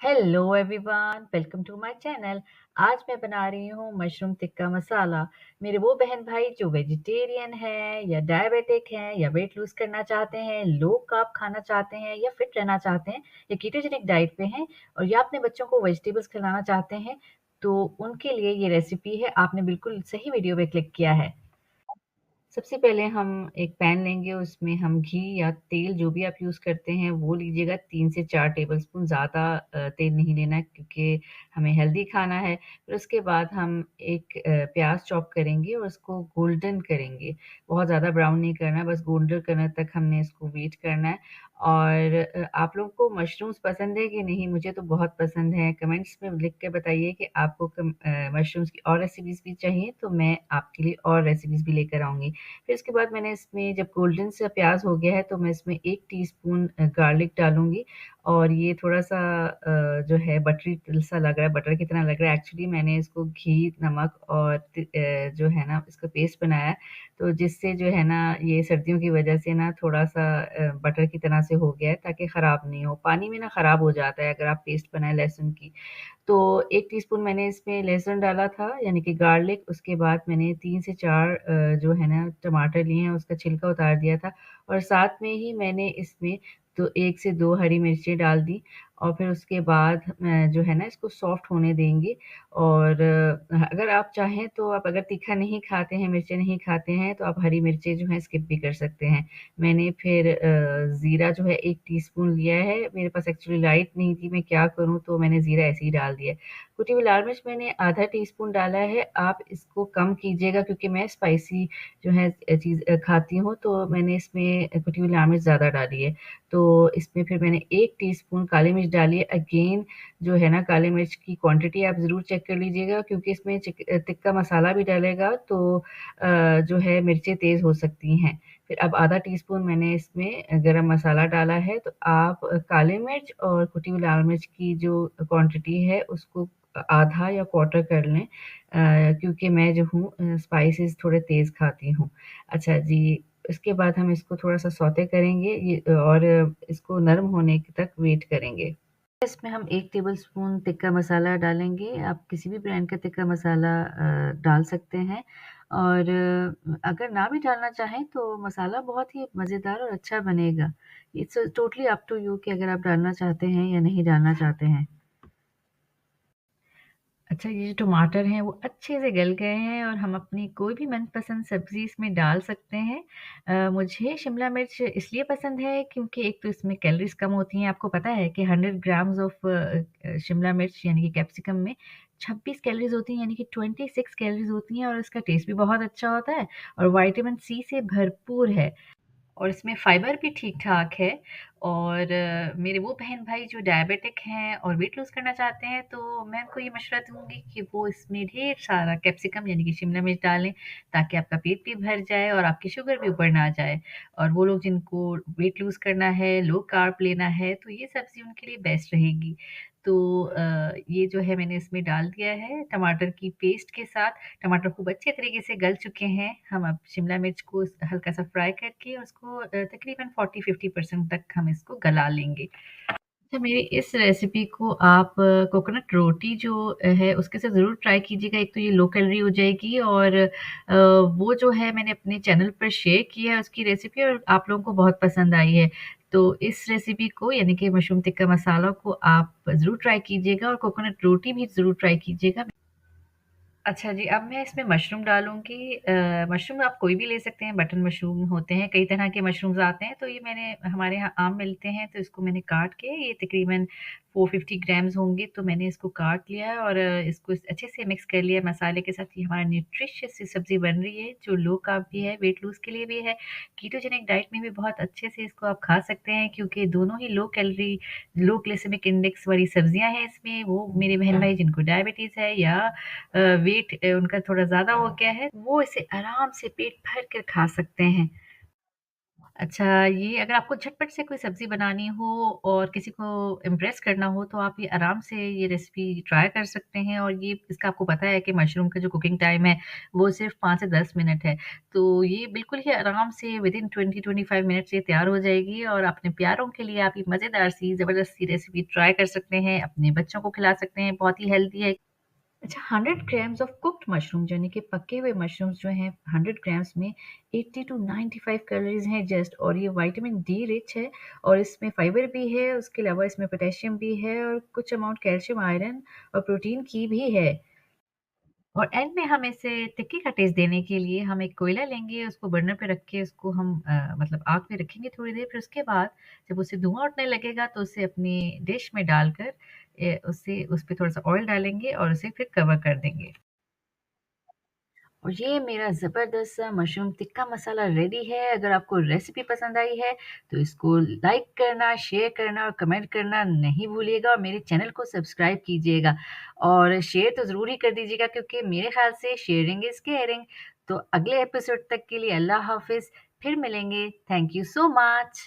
Hello everyone, welcome to my channel. आज मैं बना रही हूँ मशरूम टिक्का मसाला। मेरे वो बहन भाई जो वेजिटेरियन है या डायबिटिक हैं या वेट लूज करना चाहते हैं, लो कार्ब खाना चाहते हैं या फिट रहना चाहते हैं या कीटोजेनिक डाइट पे हैं और या अपने बच्चों को वेजिटेबल्स खिलाना चाहते हैं, तो उनके लिए ये रेसिपी है। आपने बिल्कुल सही वीडियो पे क्लिक किया है। सबसे पहले हम एक पैन लेंगे, उसमें हम घी या तेल जो भी आप यूज़ करते हैं वो लीजिएगा। 3 से 4 टेबलस्पून, ज़्यादा तेल नहीं लेना है क्योंकि हमें हेल्दी खाना है। फिर उसके बाद हम एक प्याज़ चॉप करेंगे और उसको गोल्डन करेंगे। बहुत ज़्यादा ब्राउन नहीं करना है, बस गोल्डन करने तक हमने इसको वेट करना है। और आप लोगों को मशरूम्स पसंद है कि नहीं? मुझे तो बहुत पसंद है। कमेंट्स में लिख के बताइए कि आपको मशरूम्स की और रेसिपीज़ भी चाहिए, तो मैं आपके लिए और रेसिपीज़ भी लेकर आऊँगी। फिर उसके बाद मैंने इसमें जब गोल्डन सा प्याज़ हो गया है तो मैं इसमें 1 टीस्पून गार्लिक डालूँगी। और ये थोड़ा-सा जो है बटरी सा लग रहा है, बटर की तरह लग रहा है। एक्चुअली मैंने इसको घी, नमक और जो है ना इसका पेस्ट बनाया है, तो जिससे जो है ना ये सर्दियों की वज़ह से ना थोड़ा-सा बटर की तरह से हो गया है ताकि ख़राब नहीं हो। पानी में ना ख़राब हो जाता है अगर आप पेस्ट बनाएँ लहसुन की। तो 1 टीस्पून मैंने इसमें लहसुन डाला था, यानी कि गार्लिक। उसके बाद मैंने 3 से 4 जो है ना टमाटर लिए हैं, उसका छिलका उतार दिया था। और साथ में ही मैंने इसमें तो 1 से 2 हरी मिर्चें डाल दी। और फिर उसके बाद जो है ना इसको सॉफ्ट होने देंगे। और अगर आप चाहें तो आप अगर तीखा नहीं खाते हैं, मिर्चें नहीं खाते हैं, तो आप हरी मिर्चें जो हैं स्किप भी कर सकते हैं। मैंने फिर ज़ीरा जो है 1 टीस्पून लिया है। मेरे पास एक्चुअली लाइट नहीं थी, मैं क्या करूँ, तो मैंने ज़ीरा ऐसे ही डाल दिया है। कुटी हुई लाल मिर्च मैंने आधा टीस्पून डाला है, आप इसको कम कीजिएगा क्योंकि मैं स्पाइसी जो है चीज़ खाती हूँ, तो मैंने इसमें कुटी हुई लाल मिर्च ज़्यादा डाली है। तो इसमें फिर मैंने 1 टीस्पून काली मिर्च डाली है। अगेन जो है ना काली मिर्च की क्वांटिटी आप ज़रूर चेक कर लीजिएगा क्योंकि इसमें टिक्का मसाला भी डलेगा, तो जो है मिर्चें तेज़ हो सकती हैं। फिर अब आधा टीस्पून मैंने इसमें गरम मसाला डाला है, तो आप काली मिर्च और कुटी हुई लाल मिर्च की जो क्वांटिटी है उसको आधा या क्वार्टर कर लें, क्योंकि मैं जो हूँ स्पाइसेस थोड़े तेज़ खाती हूँ। अच्छा जी, इसके बाद हम इसको थोड़ा-सा सौते करेंगे ये और इसको नरम होने तक वेट करेंगे। इसमें हम 1 टेबलस्पून तिक्का मसाला डालेंगे। आप किसी भी ब्रांड का तिक्का मसाला डाल सकते हैं। और अगर ना भी डालना चाहें तो मसाला बहुत ही मज़ेदार और अच्छा बनेगा। It's totally up to you कि अगर आप डालना चाहते हैं या नहीं डालना चाहते हैं। अच्छा, ये जो टमाटर हैं वो अच्छे से गल गए हैं और हम अपनी कोई भी मनपसंद सब्ज़ी इसमें डाल सकते हैं। मुझे शिमला मिर्च इसलिए पसंद है क्योंकि एक तो इसमें कैलोरीज़ कम होती हैं। आपको पता है कि 100 ग्राम्स ऑफ शिमला मिर्च यानी कि कैप्सिकम में 26 कैलोरीज़ होती हैं, यानी कि 26 कैलोरीज़ होती हैं। और इसका टेस्ट भी बहुत अच्छा होता है और विटामिन सी से भरपूर है। और इसमें फाइबर भी ठीक-ठाक है। और मेरे वो बहन-भाई जो डायबिटिक हैं और वेट लूज़ करना चाहते हैं, तो मैं उनको ये मशवरा दूँगी कि वो इसमें ढेर सारा कैप्सिकम यानी कि शिमला मिर्च डालें, ताकि आपका पेट भी भर जाए और आपकी शुगर भी ऊपर ना जाए। और वो लोग जिनको वेट लूज़ करना है, लो कार्ब लेना है, तो ये सब्ज़ी उनके लिए बेस्ट रहेगी। तो ये जो है मैंने इसमें डाल दिया है टमाटर की पेस्ट के साथ। टमाटर खूब अच्छे तरीके से गल चुके हैं। हम अब शिमला मिर्च को हल्का-सा फ्राई करके उसको तकरीबन 40-50% तक हम इसको गला लेंगे। अच्छा, मेरी इस रेसिपी को आप कोकोनट रोटी जो है उसके साथ ज़रूर ट्राई कीजिएगा। एक तो ये लो कैलोरी हो जाएगी और वो जो है मैंने अपने चैनल पर शेयर किया है उसकी रेसिपी और आप लोगों को बहुत पसंद आई है। तो इस रेसिपी को यानी कि मशरूम टिक्का मसाला को आप ज़रूर ट्राई कीजिएगा और कोकोनट रोटी भी ज़रूर ट्राई कीजिएगा। अच्छा जी, अब मैं इसमें मशरूम डालूँगी। मशरूम आप कोई भी ले सकते हैं, बटन मशरूम होते हैं, कई तरह के मशरूम्स आते हैं, तो ये मैंने हमारे यहाँ आम मिलते हैं, तो इसको मैंने काट के ये तकरीबन 450 ग्राम्स होंगे, तो मैंने इसको काट लिया है और इसको अच्छे से मिक्स कर लिया मसाले के साथ। ये हमारा न्यूट्रिशियस सी सब्ज़ी बन रही है, जो लो कार्ब भी है, वेट लूज़ के लिए भी है, कीटोजेनिक डाइट में भी बहुत अच्छे से इसको आप खा सकते हैं क्योंकि दोनों ही लो कैलोरी, लो ग्लाइसेमिक इंडेक्स वाली सब्ज़ियाँ हैं इसमें। वो मेरे बहन-भाई जिनको डायबिटीज़ है या वेट उनका थोड़ा ज़्यादा हो गया है, वो इसे आराम से पेट भर कर खा सकते हैं। अच्छा, ये अगर आपको झटपट से कोई सब्ज़ी बनानी हो और किसी को इम्प्रेस करना हो, तो आप ये आराम से ये रेसिपी ट्राई कर सकते हैं और ये इसका आपको पता है कि मशरूम का जो कुकिंग टाइम है, वो सिर्फ़ 5 से 10 मिनट है। तो ये बिल्कुल ही आराम से विदिन 20-25 मिनट्स ये तैयार हो जाएगी और अपने प्यारों के लिए आप ये मज़ेदार सी, ज़बरदस्त सी रेसिपी ट्राई कर सकते हैं, अपने बच्चों को खिला सकते हैं, बहुत ही हेल्दी है। अच्छा 100 ग्राम्स ऑफ कुक्ड मशरूम यानी कि पके हुए मशरूम्स जो हैं 100 ग्राम्स में 80 टू 95 कैलोरीज हैं जस्ट और ये विटामिन डी रिच है और इसमें फाइबर भी है उसके अलावा इसमें पोटेशियम भी है और कुछ अमाउंट कैल्शियम आयरन और प्रोटीन की भी है और एंड में हम इसे टिक्की का टेस्ट देने के लिए हम एक कोयला लेंगे, उसको बर्नर पे रख के उसको हम मतलब आग पे रखेंगे थोड़ी देर, फिर उसके बाद जब उससे धुआँ उठने लगेगा तो उसे अपनी डिश में डालकर उसे उस पे थोड़ा-सा ऑयल डालेंगे और उसे फिर कवर कर देंगे। और ये मेरा ज़बरदस्त सा मशरूम टिक्का मसाला रेडी है। अगर आपको रेसिपी पसंद आई है, तो इसको लाइक करना, शेयर करना और कमेंट करना नहीं भूलिएगा और मेरे चैनल को सब्सक्राइब कीजिएगा। और शेयर तो ज़रूर ही कर दीजिएगा क्योंकि मेरे ख़्याल से शेयरिंग इज़ केयरिंग। तो अगले एपिसोड तक के लिए अल्लाह हाफ़िज़। फिर मिलेंगे। Thank you so much.